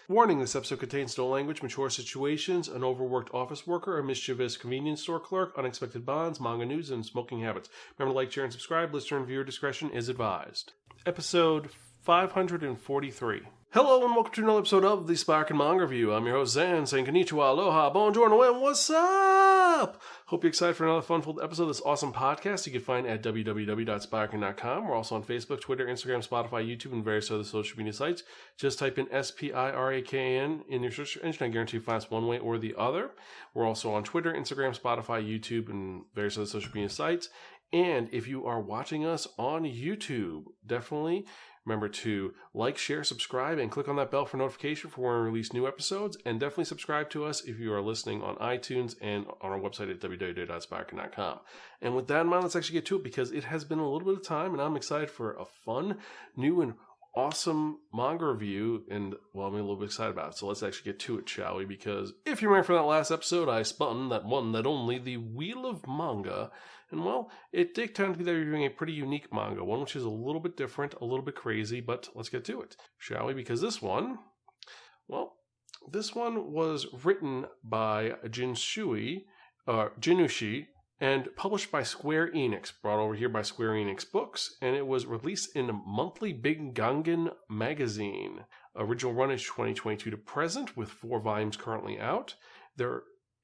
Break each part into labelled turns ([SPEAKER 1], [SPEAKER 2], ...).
[SPEAKER 1] Warning, this episode contains adult language, mature situations, an overworked office worker, a mischievous convenience store clerk, unexpected bonds, manga news, and smoking habits. Remember to like, share, and subscribe. Listener and viewer discretion is advised. Episode 543. Hello and welcome to another episode of the Spiraken Manga Review. I'm your host Zan, saying konnichiwa, aloha, buongiorno, and what's up? Hope you're excited for another fun-filled episode of this awesome podcast you can find at www.spiraken.com. We're also on Facebook, Twitter, Instagram, Spotify, YouTube, and various other social media sites. Just type in SPIRAKN in your search engine. I guarantee you find us one way or the other. We're also on Twitter, Instagram, Spotify, YouTube, and various other social media sites. And if you are watching us on YouTube, definitely remember to like, share, subscribe, and click on that bell for notification for when we release new episodes. And definitely subscribe to us if you are listening on iTunes and on our website at www.spiraken.com. And with that in mind, let's actually get to it because it has been a little bit of time and I'm excited for a fun, new, and awesome manga review. And, well, I'm a little bit excited about it. So let's actually get to it, shall we? Because if you remember from that last episode, I spun that one, that only, the Wheel of Manga. And, well, it did tend to be that you're doing a pretty unique manga, one which is a little bit different, a little bit crazy, but let's get to it, shall we? Because this one was written by Jinushi, and published by Square Enix, brought over here by Square Enix Books, and it was released in a monthly Big Gangen magazine. Original run is 2022 to present, with 4 volumes currently out.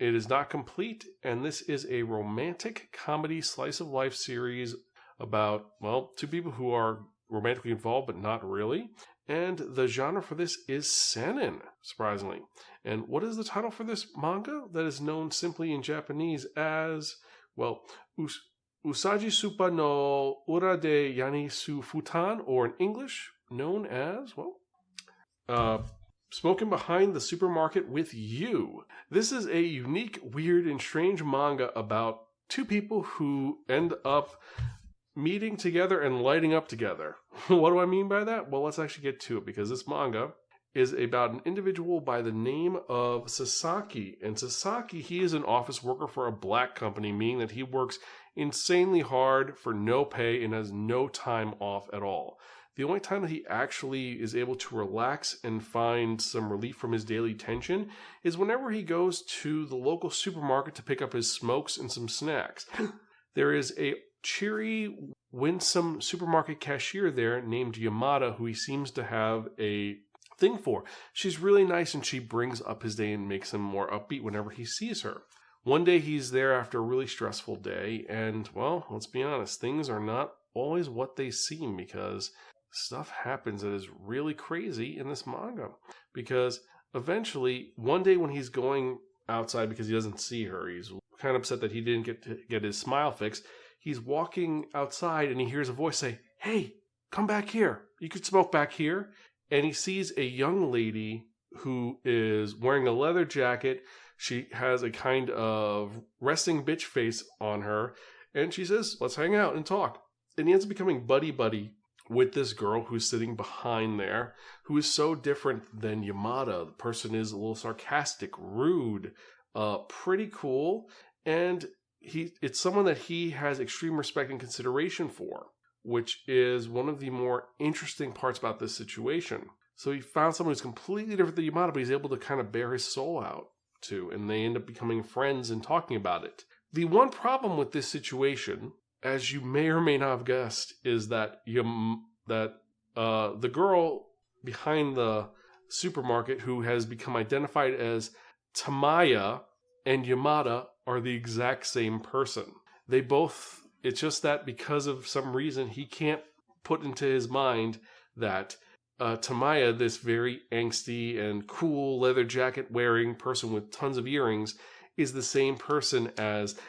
[SPEAKER 1] It is not complete, and this is a romantic comedy slice-of-life series about, well, 2 people who are romantically involved, but not really. And the genre for this is seinen, surprisingly. And what is the title for this manga that is known simply in Japanese as, well, Usagi Supa no Ura de Yani su Futan, or in English, known as, well, Smoking Behind the Supermarket with You. This is a unique, weird, and strange manga about 2 people who end up meeting together and lighting up together. What do I mean by that? Well, let's actually get to it, because this manga is about an individual by the name of Sasaki. And Sasaki, he is an office worker for a black company, meaning that he works insanely hard for no pay and has no time off at all. The only time that he actually is able to relax and find some relief from his daily tension is whenever he goes to the local supermarket to pick up his smokes and some snacks. There is a cheery, winsome supermarket cashier there named Yamada who he seems to have a thing for. She's really nice and she brings up his day and makes him more upbeat whenever he sees her. One day he's there after a really stressful day and, well, let's be honest, things are not always what they seem because stuff happens that is really crazy in this manga. Because eventually, one day when he's going outside because he doesn't see her, he's kind of upset that he didn't get his smile fixed. He's walking outside and he hears a voice say, "Hey, come back here. You could smoke back here." And he sees a young lady who is wearing a leather jacket. She has a kind of resting bitch face on her. And she says, "Let's hang out and talk." And he ends up becoming buddy-buddy with this girl who's sitting behind there, who is so different than Yamada. The person is a little sarcastic, rude, pretty cool, and it's someone that he has extreme respect and consideration for, which is one of the more interesting parts about this situation. So he found someone who's completely different than Yamada, but he's able to kind of bear his soul out to, and they end up becoming friends and talking about it. The one problem with this situation, as you may or may not have guessed, is that the girl behind the supermarket who has become identified as Tamaya and Yamada are the exact same person. It's just that because of some reason he can't put into his mind that Tamaya, this very angsty and cool leather jacket wearing person with tons of earrings, is the same person as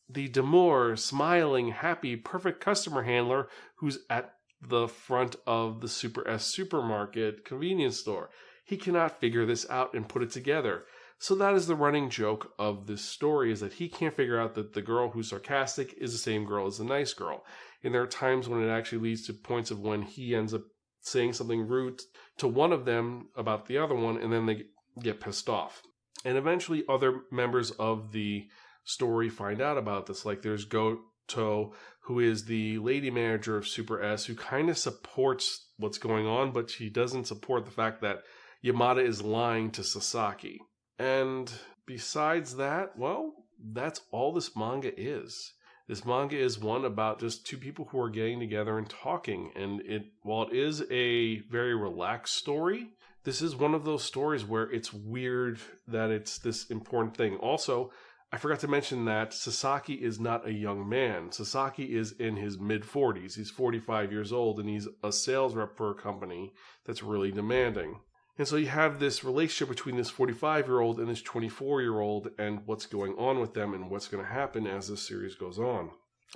[SPEAKER 1] the demure, smiling, happy, perfect customer handler who's at the front of the Super S supermarket convenience store. He cannot figure this out and put it together. So that is the running joke of this story, is that he can't figure out that the girl who's sarcastic is the same girl as the nice girl. And there are times when it actually leads to points of when he ends up saying something rude to one of them about the other one, and then they get pissed off. And eventually other members of the story find out about this. Like there's Goto, who is the lady manager of Super S, who kind of supports what's going on, but she doesn't support the fact that Yamada is lying to Sasaki. And besides that, well, that's all this manga is. This manga is one about just two people who are getting together and talking. And while it is a very relaxed story, this is one of those stories where it's weird that it's this important thing. Also, I forgot to mention that Sasaki is not a young man. Sasaki is in his mid-40s. He's 45 years old, and he's a sales rep for a company that's really demanding. And so you have this relationship between this 45-year-old and this 24-year-old and what's going on with them and what's going to happen as this series goes on.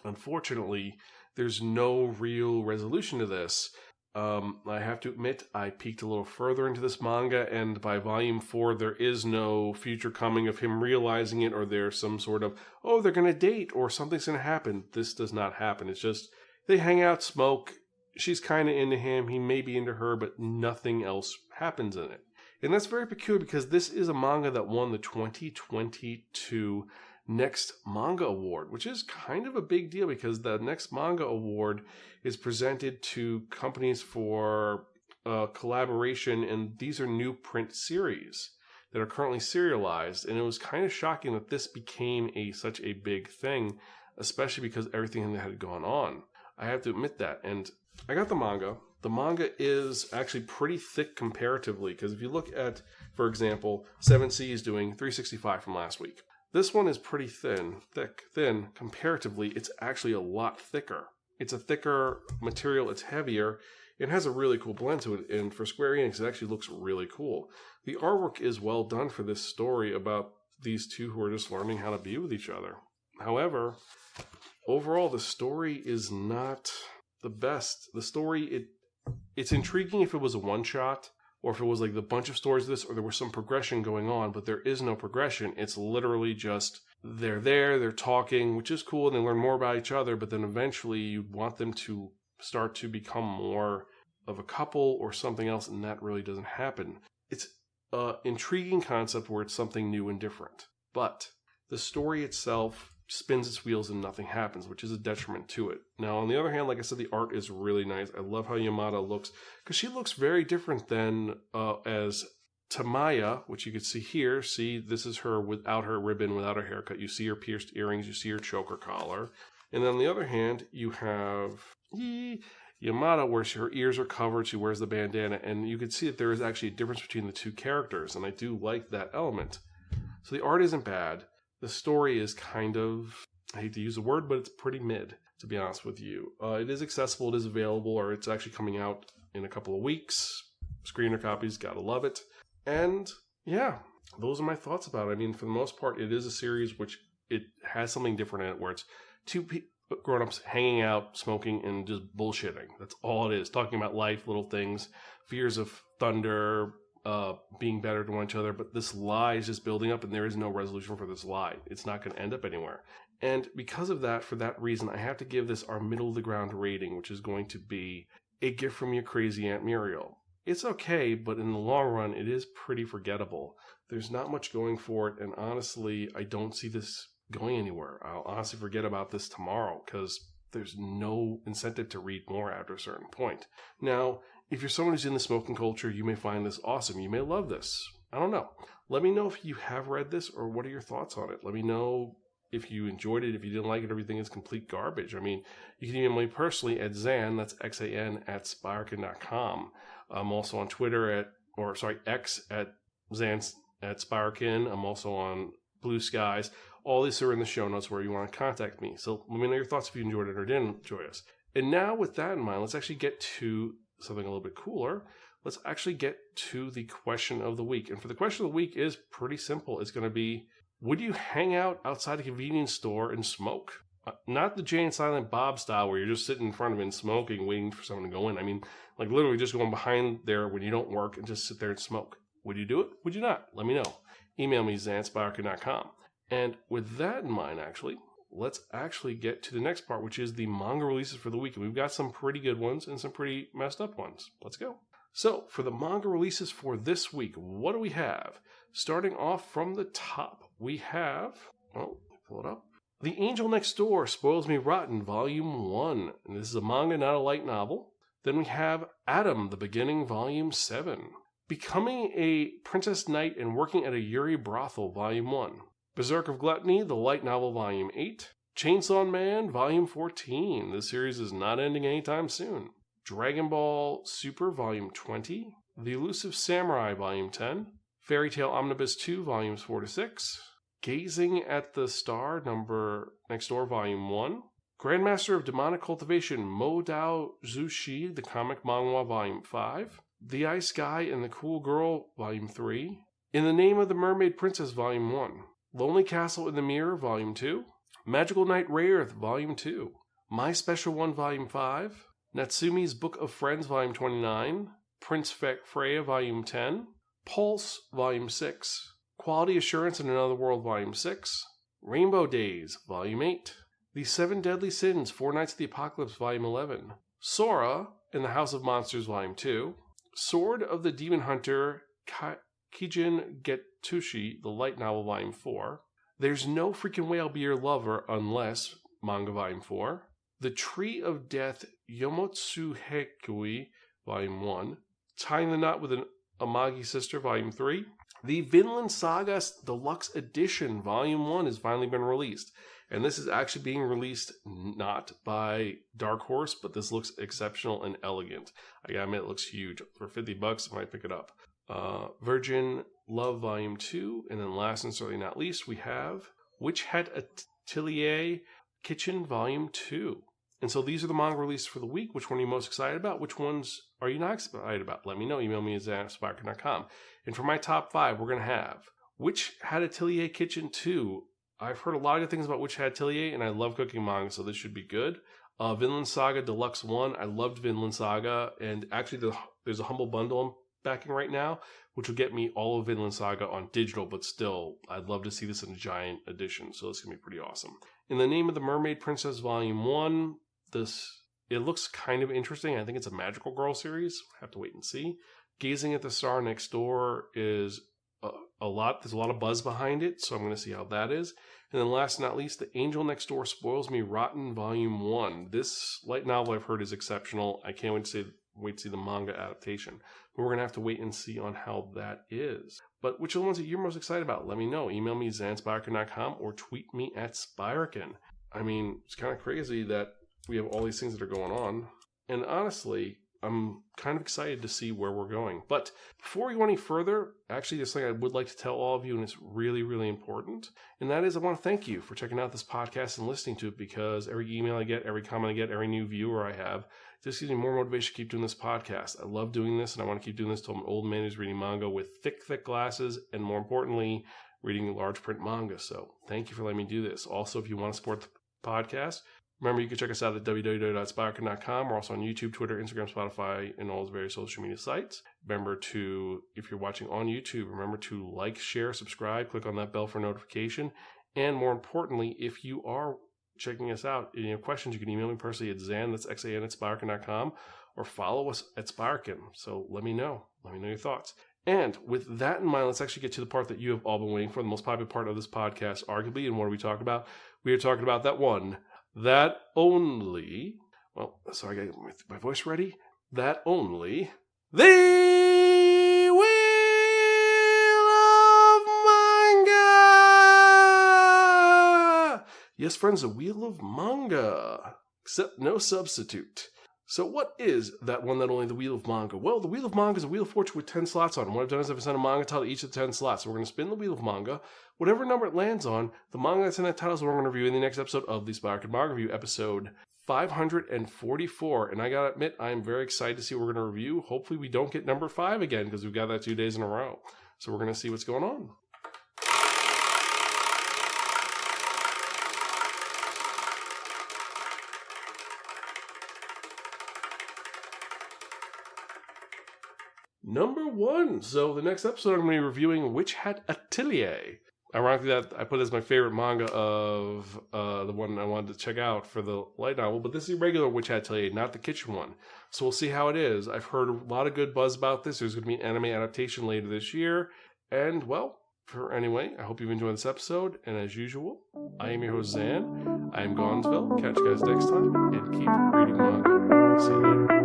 [SPEAKER 1] Unfortunately, there's no real resolution to this. I have to admit, I peeked a little further into this manga, and by volume 4, there is no future coming of him realizing it, or there's some sort of, oh, they're going to date, or something's going to happen. This does not happen. It's just, they hang out, smoke, she's kind of into him, he may be into her, but nothing else happens in it. And that's very peculiar because this is a manga that won the 2022 Next Manga Award, which is kind of a big deal because the Next Manga Award is presented to companies for collaboration, and these are new print series that are currently serialized. And it was kind of shocking that this became such a big thing, especially because everything that had gone on. I have to admit that. And I got the manga. The manga is actually pretty thick comparatively, because if you look at, for example, 7C is doing 365 from last week. This one is pretty thin. Comparatively, it's actually a lot thicker. It's a thicker material, it's heavier, it has a really cool blend to it, and for Square Enix, it actually looks really cool. The artwork is well done for this story about these two who are just learning how to be with each other. However, overall, the story is not the best. The story, it's intriguing if it was a one-shot, or if it was like the bunch of stories of this, or there was some progression going on, but there is no progression. It's literally just, they're talking, which is cool, and they learn more about each other, but then eventually you want them to start to become more of a couple or something else, and that really doesn't happen. It's an intriguing concept where it's something new and different, but the story itself spins its wheels and nothing happens, which is a detriment to it. Now, on the other hand, like I said, the art is really nice. I love how Yamada looks, because she looks very different than as Tamaya, which you can see here. See, this is her without her ribbon, without her haircut. You see her pierced earrings, you see her choker collar. And on the other hand, you have Yamada, where her ears are covered, she wears the bandana, and you can see that there is actually a difference between the two characters, and I do like that element. So the art isn't bad. The story is kind of, I hate to use the word, but it's pretty mid, to be honest with you. It is accessible, it is available, or it's actually coming out in a couple of weeks. Screener copies, gotta love it. And yeah, those are my thoughts about it. I mean, for the most part, it is a series which it has something different in it, where it's two grown-ups hanging out, smoking, and just bullshitting. That's all it is. Talking about life, little things, fears of thunder, being better to one another, but this lie is just building up, and there is no resolution for this lie. It's not going to end up anywhere. And because of that, for that reason, I have to give this our middle-of-the-ground rating, which is going to be a gift from your crazy Aunt Muriel. It's okay, but in the long run, it is pretty forgettable. There's not much going for it, and honestly, I don't see this going anywhere. I'll honestly forget about this tomorrow, because there's no incentive to read more after a certain point. Now, if you're someone who's in the smoking culture, you may find this awesome. You may love this. I don't know. Let me know if you have read this, or what are your thoughts on it. Let me know if you enjoyed it, if you didn't like it, everything is complete garbage. I mean, you can email me personally at Zan, that's Xan, at Spiraken.com. I'm also on Twitter X at Zan at Spiraken. I'm also on Bluesky. All these are in the show notes where you want to contact me. So let me know your thoughts if you enjoyed it or didn't enjoy us. And now with that in mind, let's actually get to something a little bit cooler. Let's actually get to the question of the week. And for the question of the week is pretty simple. It's going to be, would you hang out outside a convenience store and smoke? Not the Jay and Silent Bob style where you're just sitting in front of it and smoking, waiting for someone to go in. I mean, like literally just going behind there when you don't work and just sit there and smoke. Would you do it? Would you not? Let me know. Email me, zan@spiraken.com. And with that in mind, actually, let's actually get to the next part, which is the manga releases for the week. And we've got some pretty good ones and some pretty messed up ones. Let's go. So, for the manga releases for this week, what do we have? Starting off from the top, we have, pull it up. The Angel Next Door Spoils Me Rotten, Volume 1. And this is a manga, not a light novel. Then we have Adam, the Beginning, Volume 7. Becoming a Princess Knight and Working at a Yuri Brothel, Volume 1. Berserk of Gluttony, the light novel, Volume 8. Chainsaw Man, Volume 14. This series is not ending anytime soon. Dragon Ball Super, Volume 20. The Elusive Samurai, Volume 10. Fairy Tale Omnibus 2, Volumes 4 to 6. Gazing at the Star, Number Next Door, Volume 1. Grandmaster of Demonic Cultivation, Mo Dao Zushi, the comic manga, Volume 5. The Ice Guy and the Cool Girl, Volume 3. In the Name of the Mermaid Princess, Volume 1. Lonely Castle in the Mirror, Volume 2. Magical Knight Rayearth, Volume 2. My Special One, Volume 5. Natsumi's Book of Friends, Volume 29. Prince Freya, Volume 10. Pulse, Volume 6. Quality Assurance in Another World, Volume 6. Rainbow Days, Volume 8. The Seven Deadly Sins, Four Nights of the Apocalypse, Volume 11. Sora in the House of Monsters, Volume 2. Sword of the Demon Hunter, Kijin Getushi, the light novel, Volume 4. There's No Freaking Way I'll Be Your Lover Unless, manga, Volume 4. The Tree of Death, Yomotsu Hekui, Volume 1. Tying the Knot with an Amagi Sister, Volume 3. The Vinland Saga Deluxe Edition, Volume 1 has finally been released. And this is actually being released not by Dark Horse, but this looks exceptional and elegant. I gotta admit, it looks huge. For $50, I might pick it up. Virgin Love, Volume 2. And then last and certainly not least, we have Witch Hat Atelier Kitchen, Volume 2. And so these are the manga releases for the week. Which one are you most excited about? Which ones are you not excited about? Let me know. Email me at zan@spiraken.com. And for my top 5, we're going to have Witch Hat Atelier Kitchen 2. I've heard a lot of good things about Witch Hat Atelier, and I love cooking manga, so this should be good. Vinland Saga Deluxe 1. I loved Vinland Saga, and actually there's a Humble Bundle I'm backing right now, which will get me all of Vinland Saga on digital, but still, I'd love to see this in a giant edition, so this is going to be pretty awesome. In the Name of the Mermaid Princess, Volume 1. It looks kind of interesting. I think it's a magical girl series. Have to wait and see. Gazing at the Star Next Door is a lot. There's a lot of buzz behind it, so I'm going to see how that is. And then last but not least, The Angel Next Door Spoils Me Rotten, Volume 1. This light novel I've heard is exceptional. I can't wait to see the manga adaptation. But we're going to have to wait and see on how that is. But which are the ones that you're most excited about? Let me know. Email me zan@spiraken.com or tweet me at Spiraken. I mean, it's kind of crazy that we have all these things that are going on. And honestly, I'm kind of excited to see where we're going. But before we go any further, actually, there's something I would like to tell all of you, and it's really, really important. And that is I want to thank you for checking out this podcast and listening to it, because every email I get, every comment I get, every new viewer I have, just gives me more motivation to keep doing this podcast. I love doing this, and I want to keep doing this till I'm an old man who's reading manga with thick, thick glasses, and more importantly, reading large print manga. So thank you for letting me do this. Also, if you want to support the podcast, remember, you can check us out at www.spiraken.com. We're also on YouTube, Twitter, Instagram, Spotify, and all those various social media sites. Remember to, if you're watching on YouTube, remember to like, share, subscribe, click on that bell for notification. And more importantly, if you are checking us out, if you have questions, you can email me personally at Zan, that's XAN at Spiraken.com, or follow us at Spiraken. So let me know. Let me know your thoughts. And with that in mind, let's actually get to the part that you have all been waiting for, the most popular part of this podcast, arguably. And what are we talking about? We are talking about that one. That only, well, sorry, I got my voice ready. That only the Wheel of Manga! Yes, friends, the Wheel of Manga, except no substitute. So what is that one that only the Wheel of Manga? Well, the Wheel of Manga is a Wheel of Fortune with 10 slots on it. What I've done is I've assigned a manga title to each of the 10 slots. So we're going to spin the Wheel of Manga. Whatever number it lands on, the manga that's in that title is what we're going to review in the next episode of the Spiraken Manga Review, episode 544. And I got to admit, I'm very excited to see what we're going to review. Hopefully we don't get number 5 again, because we've got that 2 days in a row. So we're going to see what's going on. Number 1. So the next episode I'm going to be reviewing Witch Hat Atelier. Ironically, that I put as my favorite manga of the one I wanted to check out for the light novel, but this is the regular Witch Hat Atelier, not the kitchen one. So we'll see how it is. I've heard a lot of good buzz about this. There's going to be an anime adaptation later this year. And, well, anyway, I hope you've enjoyed this episode. And as usual, I am your host, Zan. I am Gonzville. Catch you guys next time, and keep reading manga. See you later.